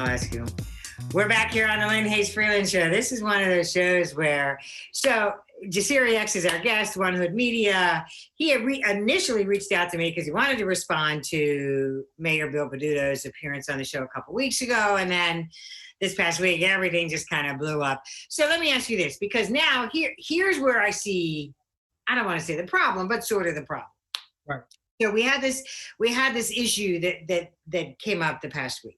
Oh, that's cool. We're back here on the Lynne Hayes Freeland show. This is one of those shows where, Jasiri X is our guest, One Hood Media. He had initially reached out to me because he wanted to respond to Mayor Bill Peduto's appearance on the show a couple weeks ago. And then this past week, everything just kind of blew up. So let me ask you this, because now here's where I see, I don't want to say the problem, but sort of the problem. Right. So we had this issue that came up the past week.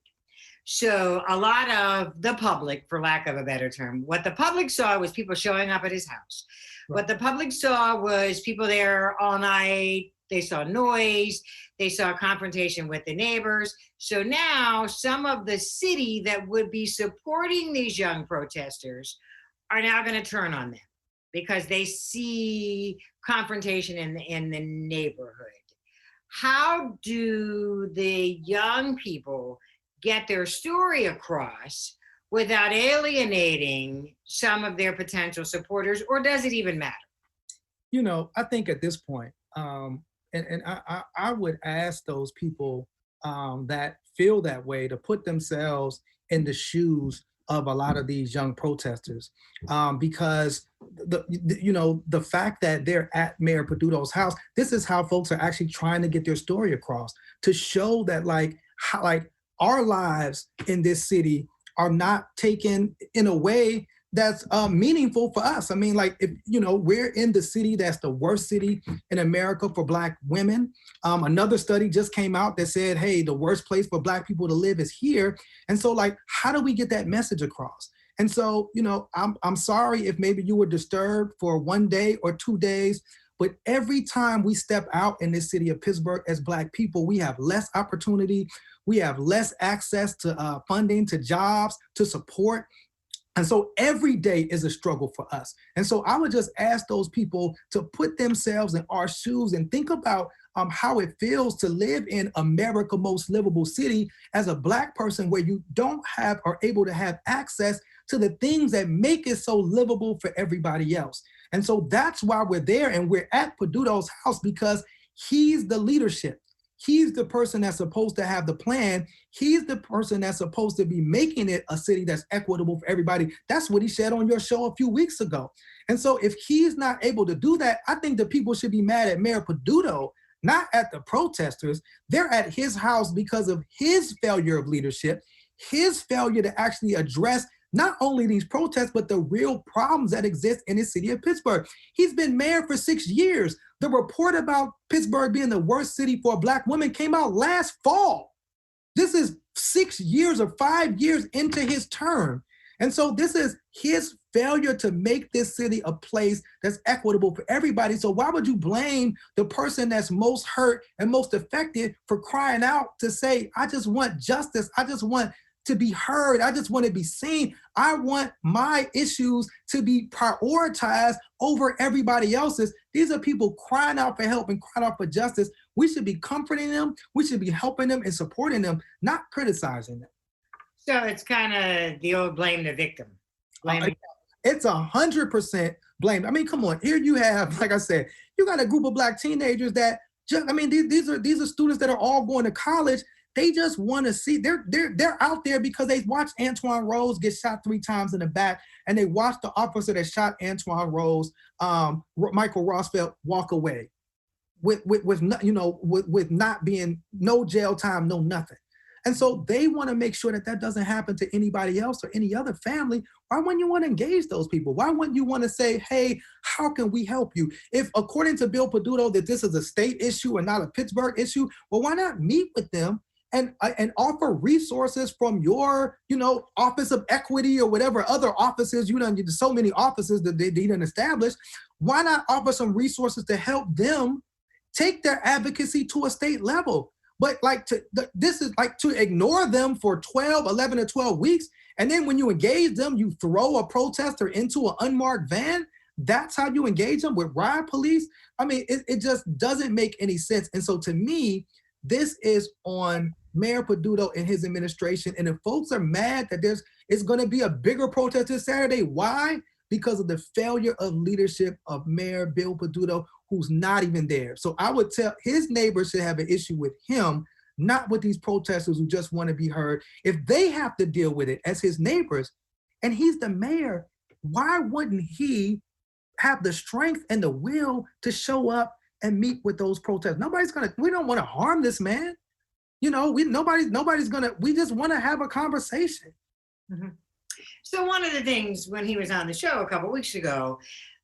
So a lot of the public, for lack of a better term, what the public saw was people showing up at his house. Right. What the public saw was people there all night. They saw noise. They saw confrontation with the neighbors. So now some of the city that would be supporting these young protesters are now going to turn on them because they see confrontation in the neighborhood. How do the young people get their story across without alienating some of their potential supporters, or does it even matter? You know, I think at this point, I would ask those people that feel that way to put themselves in the shoes of a lot of these young protesters, because the fact that they're at Mayor Peduto's house, this is how folks are actually trying to get their story across, to show that our lives in this city are not taken in a way that's meaningful for us. I mean, if we're in the city that's the worst city in America for Black women. Another study just came out that said, hey, the worst place for Black people to live is here. And so how do we get that message across? And so, I'm sorry if maybe you were disturbed for 1 day or 2 days, but every time we step out in this city of Pittsburgh as Black people, we have less opportunity. We have less access to funding, to jobs, to support. And so every day is a struggle for us. And so I would just ask those people to put themselves in our shoes and think about how it feels to live in America's most livable city as a Black person, where you don't have or able to have access to the things that make it so livable for everybody else. And so that's why we're there, and we're at Peduto's house, because he's the leadership. He's the person that's supposed to have the plan. He's the person that's supposed to be making it a city that's equitable for everybody. That's what he said on your show a few weeks ago. And so if he's not able to do that, I think the people should be mad at Mayor Peduto, not at the protesters. They're at his house because of his failure of leadership, his failure to actually address not only these protests, but the real problems that exist in the city of Pittsburgh. He's been mayor for 6 years. The report about Pittsburgh being the worst city for a Black woman came out last fall. This is 6 years or 5 years into his term. And so this is his failure to make this city a place that's equitable for everybody. So why would you blame the person that's most hurt and most affected for crying out to say, I just want justice. I just want to be heard. I just want to be seen. I want my issues to be prioritized over everybody else's. These are people crying out for help and crying out for justice. We should be comforting them. We should be helping them and supporting them, not criticizing them. So it's kind of the old blame the victim. It's 100% blame. I mean, come on. Here you have, like I said, you got a group of Black teenagers that just, these are students that are all going to college. They just want to see, they're out there because they watched Antoine Rose get shot 3 times in the back, and they watched the officer that shot Antoine Rose, Michael Rossfeld, walk away with not being no jail time, no nothing. And so they want to make sure that that doesn't happen to anybody else or any other family. Why wouldn't you want to engage those people? Why wouldn't you want to say, hey, how can we help you? If according to Bill Peduto that this is a state issue and not a Pittsburgh issue, well, why not meet with them and offer resources from your, Office of Equity or whatever other offices, there's so many offices that they didn't establish. Why not offer some resources to help them take their advocacy to a state level? But this is to ignore them for 11 or 12 weeks. And then when you engage them, you throw a protester into an unmarked van. That's how you engage them, with riot police. I mean, it just doesn't make any sense. And so to me, this is on Mayor Peduto and his administration. And if folks are mad that it's going to be a bigger protest this Saturday, why? Because of the failure of leadership of Mayor Bill Peduto, who's not even there. So I would tell his neighbors should have an issue with him, not with these protesters who just want to be heard. If they have to deal with it as his neighbors, and he's the mayor, why wouldn't he have the strength and the will to show up and meet with those protesters? We don't want to harm this man. You know, nobody's gonna, we just want to have a conversation. Mm-hmm. So one of the things when he was on the show a couple of weeks ago,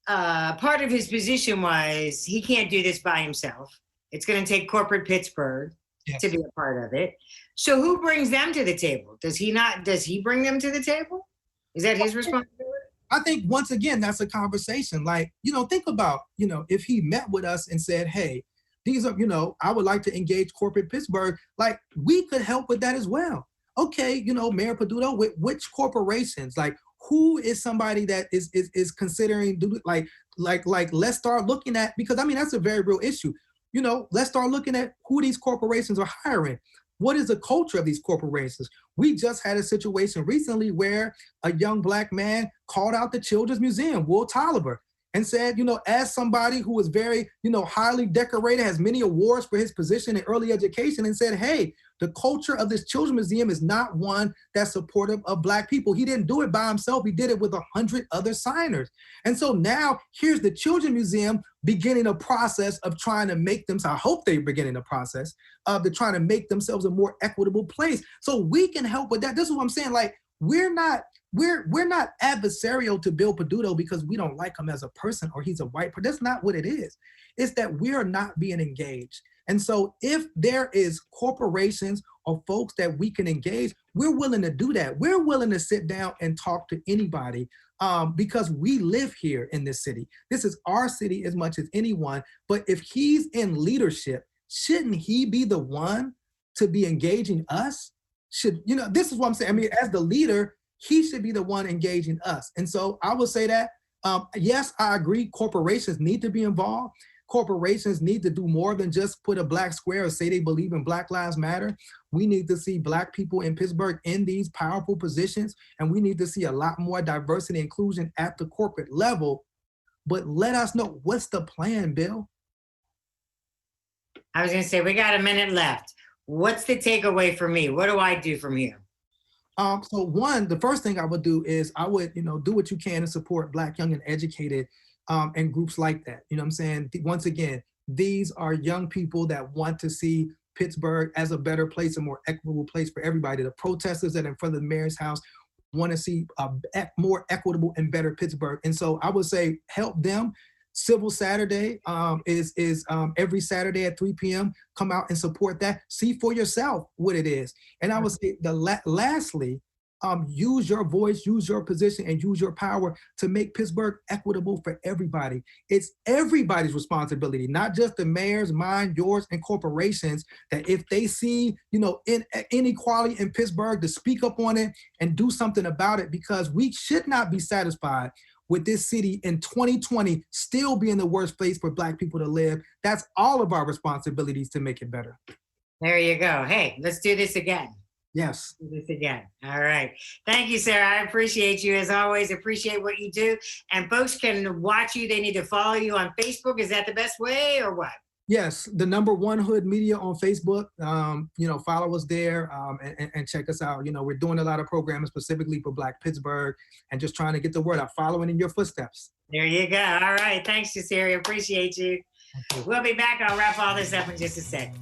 part of his position was he can't do this by himself. It's going to take corporate Pittsburgh to be a part of it. So who brings them to the table? Does he bring them to the table? Is that his responsibility? I think once again, that's a conversation. Like, you know, think about, you know, if he met with us and said, hey, these are, you know, I would like to engage corporate Pittsburgh, like we could help with that as well. Okay, you know, Mayor Peduto, with which corporations, like who is somebody that is considering, like let's start looking at, because I mean, that's a very real issue. You know, let's start looking at who these corporations are hiring. What is the culture of these corporations? We just had a situation recently where a young Black man called out the Children's Museum, Will Tolliver, and said, you know, as somebody who was very, you know, highly decorated, has many awards for his position in early education, and said, hey, the culture of this Children's Museum is not one that's supportive of Black people. He didn't do it by himself. He did it with 100 other signers. And so now here's the Children's Museum beginning a process of trying to make them, I hope they're beginning the process of trying to make themselves a more equitable place. So we can help with that. This is what I'm saying. Like, we're not adversarial to Bill Peduto because we don't like him as a person or he's a white person. That's not what it is. It's that we are not being engaged. And so if there is corporations or folks that we can engage, we're willing to do that. We're willing to sit down and talk to anybody because we live here in this city. This is our city as much as anyone. But if he's in leadership, shouldn't he be the one to be engaging us? You know, this is what I'm saying. I mean, as the leader, he should be the one engaging us. And so I would say that, yes, I agree, corporations need to be involved. Corporations need to do more than just put a black square or say they believe in Black Lives Matter. We need to see Black people in Pittsburgh in these powerful positions, and we need to see a lot more diversity and inclusion at the corporate level. But let us know, what's the plan, Bill? I was gonna say, we got a minute left. What's the takeaway for me? What do I do from here? So one, the first thing I would do is I would, you know, do what you can to support Black, young, and educated and groups like that. You know what I'm saying? Once again, these are young people that want to see Pittsburgh as a better place, a more equitable place for everybody. The protesters that are in front of the mayor's house want to see a more equitable and better Pittsburgh. And so I would say help them. Civil Saturday is every Saturday at 3 p.m. Come out and support that. See for yourself what it is. And I would say lastly, use your voice, use your position, and use your power to make Pittsburgh equitable for everybody. It's everybody's responsibility, not just the mayor's, mine, yours, and corporations, that if they see, you know, inequality in Pittsburgh, to speak up on it and do something about it, because we should not be satisfied with this city in 2020 still being the worst place for Black people to live. That's all of our responsibilities to make it better. There you go. Hey, let's do this again. Yes. Do this again. All right. Thank you, Sarah. I appreciate you as always. Appreciate what you do. And folks can watch you. They need to follow you on Facebook. Is that the best way or what? Yes, the #1 Hood Media on Facebook. You know, follow us there and check us out. You know, we're doing a lot of programming specifically for Black Pittsburgh and just trying to get the word out, following in your footsteps. There you go. All right. Thanks, Jasiri. Appreciate you. We'll be back. I'll wrap all this up in just a second.